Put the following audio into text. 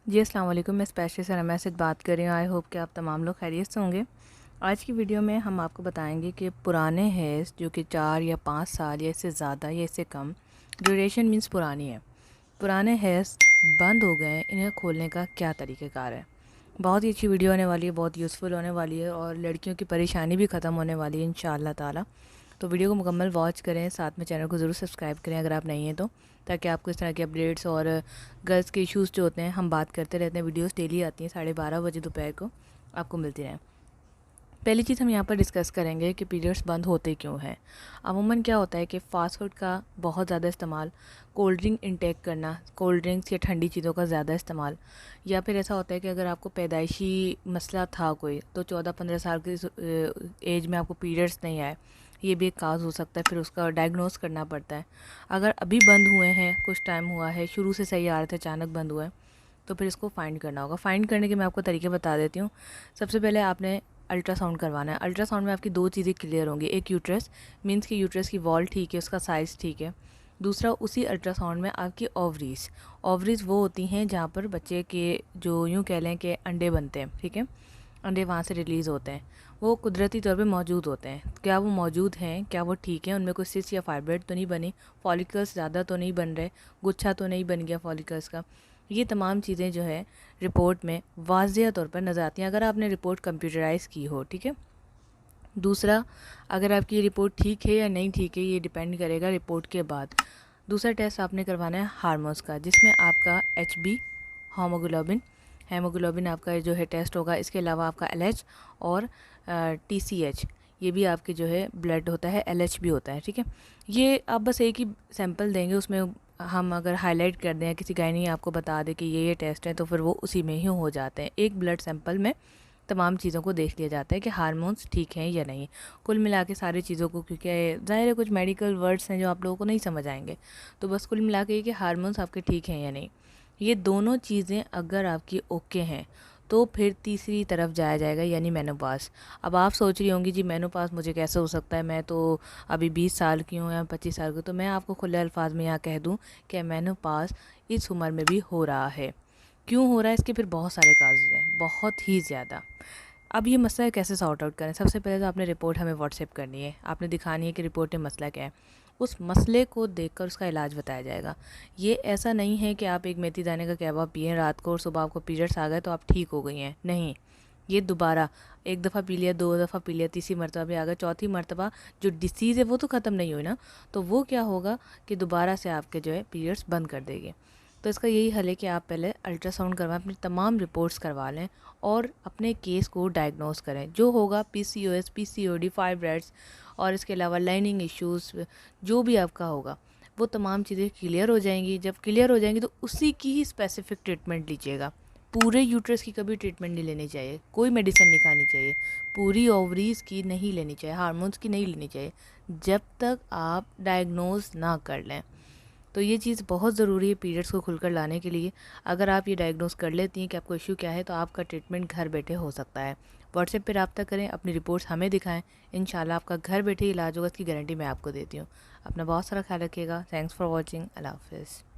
जी अस्सलाम वालेकुम। मैं स्पेशलिस्ट रमा से बात कर रही हूँ। आई होप कि आप तमाम लोग खैरियत से होंगे। आज की वीडियो में हम आपको बताएंगे कि पुराने हेयर्स जो कि 4 या 5 साल या इससे ज़्यादा या इससे कम ड्यूरेशन मीन्स पुरानी है, पुराने हेयर्स बंद हो गए हैं, इन्हें खोलने का क्या तरीक़ेकार है। बहुत ही अच्छी वीडियो होने वाली है, बहुत यूज़फुल होने वाली है और लड़कियों की परेशानी भी ख़त्म होने वाली है इंशाअल्लाह ताला। तो वीडियो को मुकम्मल वॉच करें, साथ में चैनल को ज़रूर सब्सक्राइब करें अगर आप नहीं हैं तो, ताकि आपको इस तरह के अपडेट्स और गर्ल्स के इश्यूज़ जो होते हैं, हम बात करते रहते हैं, वीडियोस डेली आती हैं 12:30 बजे दोपहर को, आपको मिलती रहें। पहली चीज़ हम यहाँ पर डिस्कस करेंगे कि पीरियड्स बंद होते क्यों हैं। अमूमन क्या होता है कि फ़ास्ट फूड का बहुत ज़्यादा इस्तेमाल, कोल्ड ड्रिंक इंटेक करना, कोल्ड ड्रिंक्स या ठंडी चीज़ों का ज़्यादा इस्तेमाल, या फिर ऐसा होता है कि अगर आपको पैदाइशी मसला था कोई, तो 14-15 साल की एज में आपको पीरियड्स नहीं आए, ये भी एक काज हो सकता है, फिर उसका डायग्नोस करना पड़ता है। अगर अभी बंद हुए हैं, कुछ टाइम हुआ है, शुरू से सही आ रहे थे, अचानक बंद हुआ है, तो फिर इसको फाइंड करना होगा। फाइंड करने के मैं आपको तरीके बता देती हूँ। सबसे पहले आपने अल्ट्रासाउंड करवाना है। अल्ट्रासाउंड में आपकी दो चीज़ें क्लियर होंगी। एक यूट्रस मीन्स कि यूट्रस की वॉल ठीक है, उसका साइज़ ठीक है। दूसरा उसी अल्ट्रासाउंड में आपकी ओवरीज, ओवरीज वो होती हैं जहाँ पर बच्चे के जो यूँ कह लें कि अंडे बनते हैं, ठीक है, अंडे वहाँ से रिलीज़ होते हैं, वो कुदरती तौर पे मौजूद होते हैं। क्या वो मौजूद हैं, क्या वो ठीक हैं, उनमें कोई सिस्ट या फाइब्रोइड तो नहीं बनी, फॉलिकल्स ज़्यादा तो नहीं बन रहे, गुच्छा तो नहीं बन गया फॉलिकल्स का। ये तमाम चीज़ें जो है रिपोर्ट में वाज़ेह तौर पर नज़र आती हैं अगर आपने रिपोर्ट कंप्यूटराइज़ की हो, ठीक है। दूसरा, अगर आपकी रिपोर्ट ठीक है या नहीं ठीक है, ये डिपेंड करेगा रिपोर्ट के बाद। दूसरा टेस्ट आपने करवाना है हार्मोन्स का, जिसमें आपका HB हीमोग्लोबिन, हेमोग्लोबिन आपका जो है टेस्ट होगा। इसके अलावा आपका LH और TCH, ये भी आपके जो है ब्लड होता है, LH भी होता है, ठीक है। ये आप बस एक ही सैंपल देंगे, उसमें हम अगर हाईलाइट कर दें, किसी गायनी आपको बता दे कि ये टेस्ट है, तो फिर वो उसी में ही हो जाते हैं। एक ब्लड सैंपल में तमाम चीज़ों को देख लिया जाता है कि हार्मोन्स ठीक हैं या नहीं। कुल मिला के सारी चीज़ों को, क्योंकि ज़ाहिर है कुछ मेडिकल वर्ड्स हैं जो आप लोगों को नहीं समझ आएंगे, तो बस कुल मिला के कि हार्मोन्स आपके ठीक हैं या नहीं। ये दोनों चीज़ें अगर आपकी ओके हैं, तो फिर तीसरी तरफ जाया जाएगा, यानी मेनोपास। अब आप सोच रही होंगी जी मेनोपास मुझे कैसे हो सकता है, मैं तो अभी 20 साल की हूँ या 25 साल की। तो मैं आपको खुले अल्फाज में यहाँ कह दूँ कि मेनोपास इस उम्र में भी हो रहा है। क्यों हो रहा है, इसके फिर बहुत सारे काजेज़ हैं, बहुत ही ज़्यादा। अब ये मसला कैसे सॉर्ट आउट करें। सबसे पहले तो आपने रिपोर्ट हमें व्हाट्सएप करनी है, आपने दिखानी है कि रिपोर्ट में मसला क्या है। उस मसले को देखकर उसका इलाज बताया जाएगा। ये ऐसा नहीं है कि आप एक मेथी दाने का कहवा पिए रात को और सुबह आपको पीरियड्स आ गए तो आप ठीक हो गई हैं, नहीं। ये दोबारा एक दफ़ा पी लिया, 2 दफ़ा पी लिया, तीसरी मरतबा भी आ गया, चौथी मरतबा जो डिसीज़ है वो तो ख़त्म नहीं हुई ना, तो वो क्या होगा कि दोबारा से आपके जो है पीरियड्स बंद कर देगी। तो इसका यही हल है कि आप पहले अल्ट्रासाउंड करवाएं, अपनी तमाम रिपोर्ट्स करवा लें और अपने केस को डायग्नोस करें। जो होगा PCOS, PCOD, फाइब्रॉइड्स और इसके अलावा लाइनिंग इश्यूज़, जो भी आपका होगा, वो तमाम चीज़ें क्लियर हो जाएंगी। जब क्लियर हो जाएंगी तो उसी की ही स्पेसिफिक ट्रीटमेंट लीजिएगा। पूरे यूट्रस की कभी ट्रीटमेंट नहीं लेनी चाहिए, कोई मेडिसिन नहीं खानी चाहिए, पूरी ओवरीज़ की नहीं लेनी चाहिए, हार्मोन्स की नहीं लेनी चाहिए, जब तक आप डायग्नोज ना कर लें। तो ये चीज़ बहुत ज़रूरी है पीरियड्स को खुलकर लाने के लिए। अगर आप ये डायग्नोस कर लेती हैं कि आपको इशू क्या है, तो आपका ट्रीटमेंट घर बैठे हो सकता है। व्हाट्सएप पे रब्ता करें, अपनी रिपोर्ट्स हमें दिखाएं, इंशाल्लाह आपका घर बैठे इलाज होगा, इसकी गारंटी मैं आपको देती हूँ। अपना बहुत सारा ख्याल रखिएगा। Thanks for watching. अल्लाह हाफ़िज़।